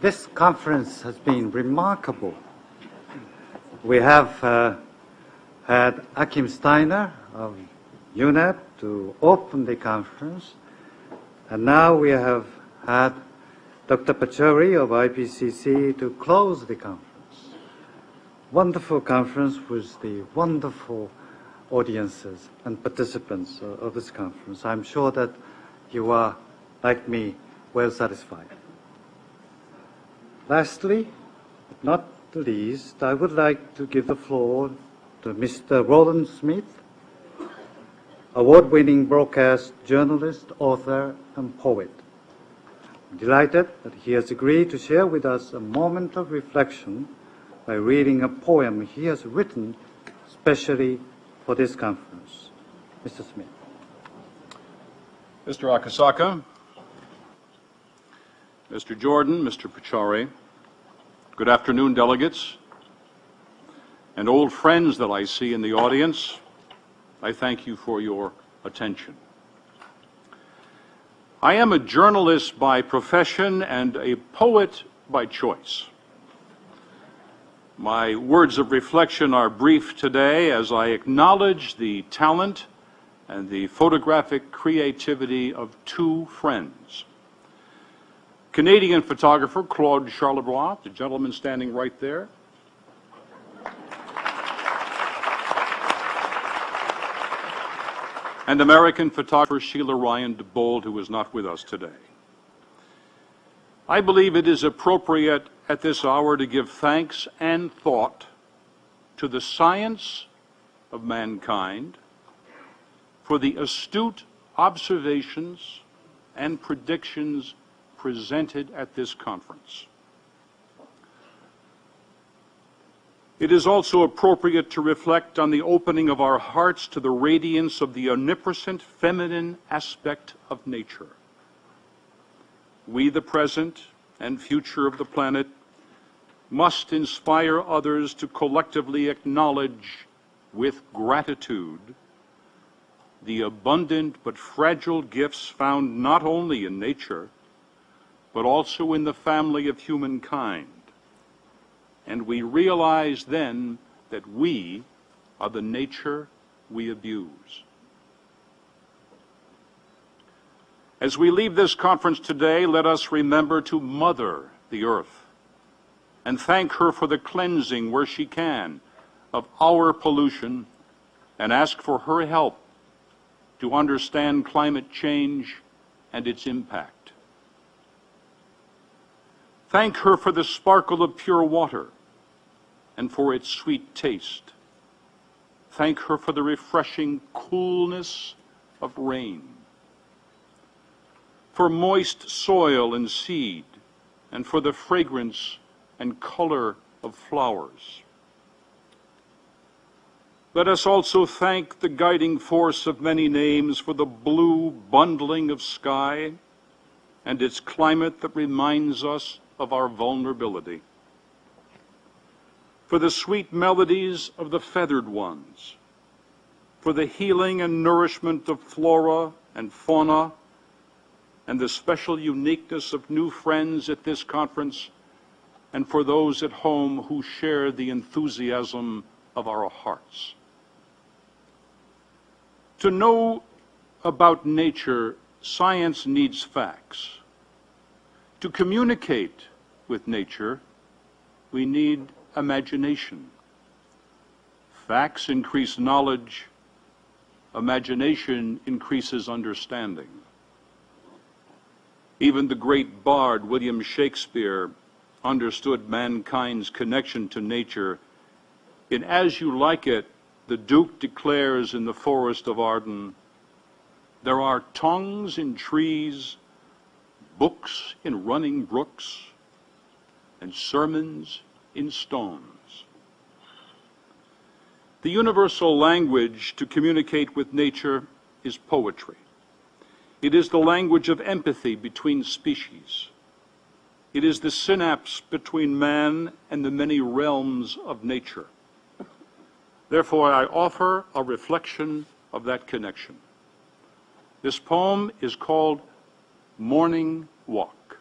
This conference has been remarkable. We have had Achim Steiner of UNEP to open the conference, and now we have had Dr. Pachauri of IPCC to close the conference. Wonderful conference with the wonderful audiences and participants of this conference. I'm sure that you are, like me, well satisfied. Lastly, but not the least, I would like to give the floor to Mr. Rolland Smith, award-winning broadcast journalist, author, and poet. I'm delighted that he has agreed to share with us a moment of reflection by reading a poem he has written specially for this conference. Mr. Smith. Mr. Akasaka, Mr. Jordan, Mr. Pachauri, good afternoon, delegates, and old friends that I see in the audience. I thank you for your attention. I am a journalist by profession and a poet by choice. My words of reflection are brief today as I acknowledge the talent and the photographic creativity of two friends. Canadian photographer Claude Charlebois, the gentleman standing right there, and American photographer Sheila DeBold, who is not with us today. I believe it is appropriate at this hour to give thanks and thought to the science of mankind for the astute observations and predictions presented at this conference. It is also appropriate to reflect on the opening of our hearts to the radiance of the omnipresent feminine aspect of nature. We, the present and future of the planet, must inspire others to collectively acknowledge with gratitude the abundant but fragile gifts found not only in nature, but also in the family of humankind. And we realize then that we are the nature we abuse. As we leave this conference today, let us remember to mother the earth and thank her for the cleansing where she can of our pollution and ask for her help to understand climate change and its impact. Thank her for the sparkle of pure water and for its sweet taste. Thank her for the refreshing coolness of rain, for moist soil and seed, and for the fragrance and color of flowers. Let us also thank the guiding force of many names for the blue bundling of sky and its climate that reminds us of our vulnerability, for the sweet melodies of the feathered ones, for the healing and nourishment of flora and fauna, and the special uniqueness of new friends at this conference, and for those at home who share the enthusiasm of our hearts. To know about nature, science needs facts. To communicate with nature, we need imagination. Facts increase knowledge, imagination increases understanding. Even the great bard William Shakespeare understood mankind's connection to nature. In As You Like It, the Duke declares in the Forest of Arden, "There are tongues in trees, books in running brooks, and sermons in stones." The universal language to communicate with nature is poetry. It is the language of empathy between species. It is the synapse between man and the many realms of nature. Therefore, I offer a reflection of that connection. This poem is called Morning Walk.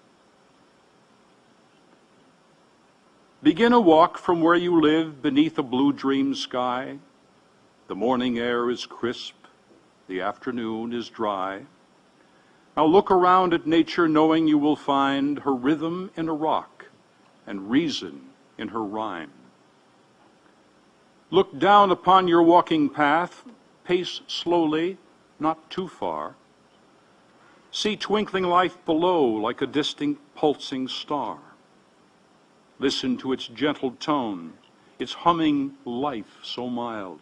Begin a walk from where you live beneath a blue dream sky. The morning air is crisp, the afternoon is dry. Now look around at nature, knowing you will find her rhythm in a rock and reason in her rhyme. Look down upon your walking path, pace slowly, not too far. See twinkling life below like a distant pulsing star. Listen to its gentle tone, its humming life so mild.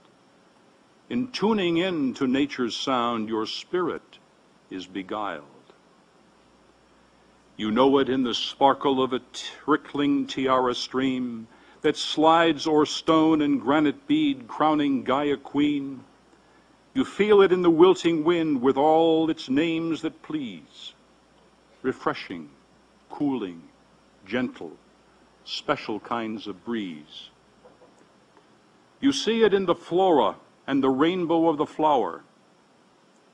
In tuning in to nature's sound, your spirit is beguiled. You know it in the sparkle of a trickling tiara stream that slides o'er stone and granite bead, crowning Gaia Queen. You feel it in the wilting wind with all its names that please. Refreshing, cooling, gentle, special kinds of breeze. You see it in the flora and the rainbow of the flower,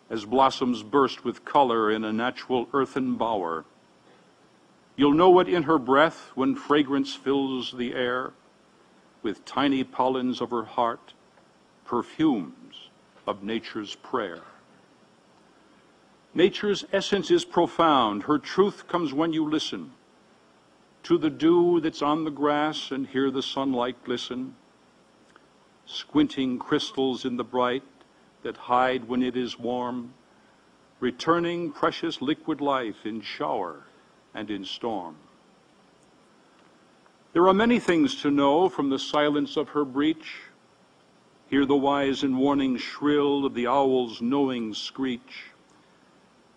as blossoms burst with color in a natural earthen bower. You'll know it in her breath when fragrance fills the air, with tiny pollens of her heart, perfumes of nature's prayer. Nature's essence is profound. Her truth comes when you listen to the dew that's on the grass and hear the sunlight glisten, squinting crystals in the bright that hide when it is warm, returning precious liquid life in shower and in storm. There are many things to know from the silence of her breach. Hear the wise and warning shrill of the owl's knowing screech.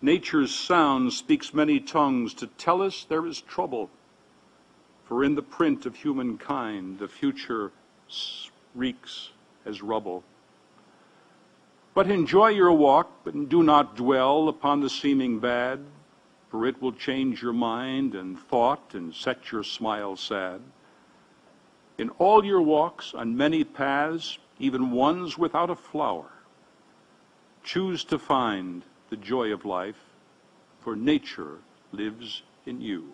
Nature's sound speaks many tongues to tell us there is trouble, for in the print of humankind the future reeks as rubble. But enjoy your walk, but do not dwell upon the seeming bad, for it will change your mind and thought and set your smile sad. In all your walks on many paths, even ones without a flower, choose to find the joy of life, for nature lives in you.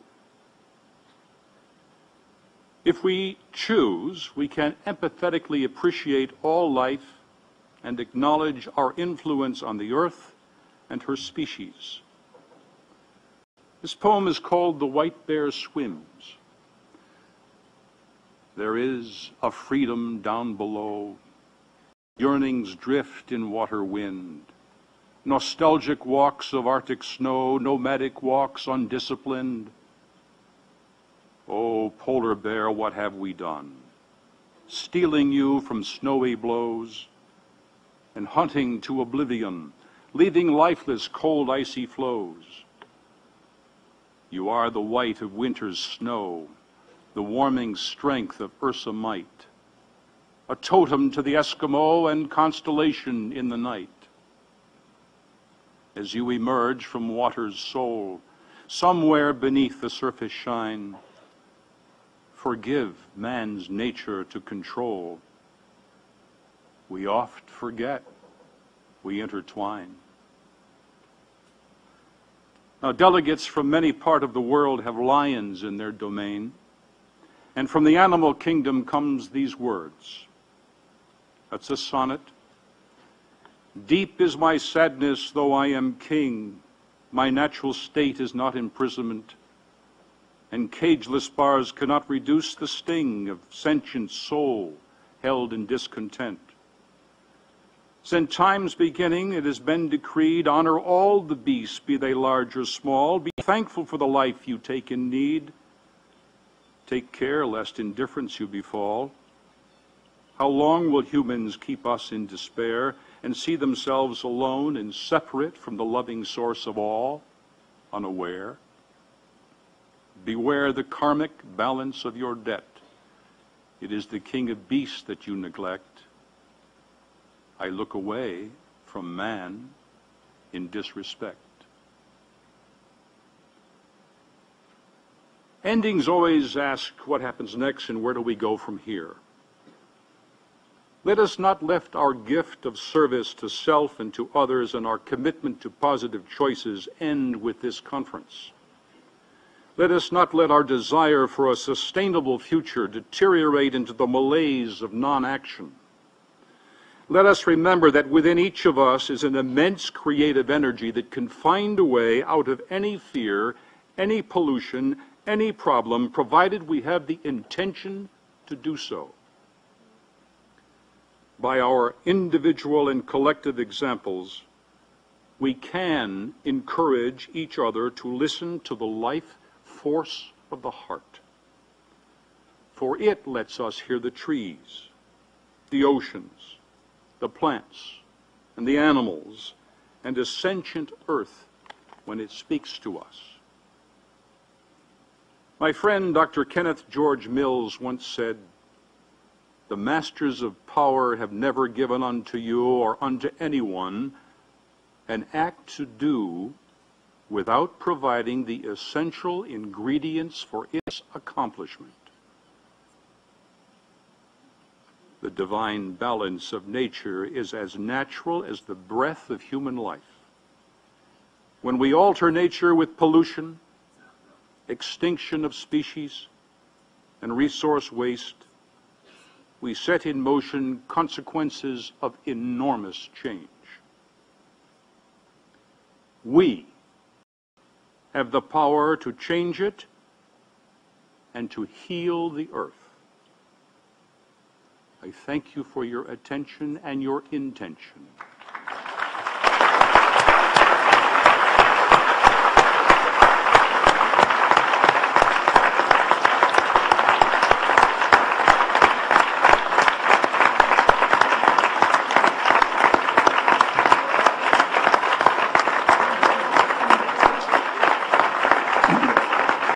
If we choose, we can empathetically appreciate all life and acknowledge our influence on the earth and her species. This poem is called The White Bear Swims. There is a freedom down below. Yearnings drift in water wind. Nostalgic walks of Arctic snow, nomadic walks undisciplined. Oh, polar bear, what have we done? Stealing you from snowy blows and hunting to oblivion, leaving lifeless cold icy flows. You are the white of winter's snow, the warming strength of Ursa might, a totem to the Eskimo and constellation in the night. As you emerge from water's soul, somewhere beneath the surface shine, forgive man's nature to control. We oft forget, we intertwine. Now, delegates from many parts of the world have lions in their domain, and from the animal kingdom comes these words. That's a sonnet. Deep is my sadness, though I am king. My natural state is not imprisonment, and cageless bars cannot reduce the sting of sentient soul held in discontent. Since time's beginning, it has been decreed, honor all the beasts, be they large or small. Be thankful for the life you take in need. Take care lest indifference you befall. How long will humans keep us in despair and see themselves alone and separate from the loving source of all, unaware? Beware the karmic balance of your debt. It is the king of beasts that you neglect. I look away from man in disrespect. Endings always ask what happens next and where do we go from here. Let us not let our gift of service to self and to others and our commitment to positive choices end with this conference. Let us not let our desire for a sustainable future deteriorate into the malaise of non-action. Let us remember that within each of us is an immense creative energy that can find a way out of any fear, any pollution, any problem, provided we have the intention to do so. By our individual and collective examples, we can encourage each other to listen to the life force of the heart. For it lets us hear the trees, the oceans, the plants, and the animals, and a sentient earth when it speaks to us. My friend Dr. Kenneth George Mills once said, "The masters of power have never given unto you or unto anyone an act to do without providing the essential ingredients for its accomplishment." The divine balance of nature is as natural as the breath of human life. When we alter nature with pollution, extinction of species, and resource waste, we set in motion consequences of enormous change. We have the power to change it and to heal the earth. I thank you for your attention and your intention.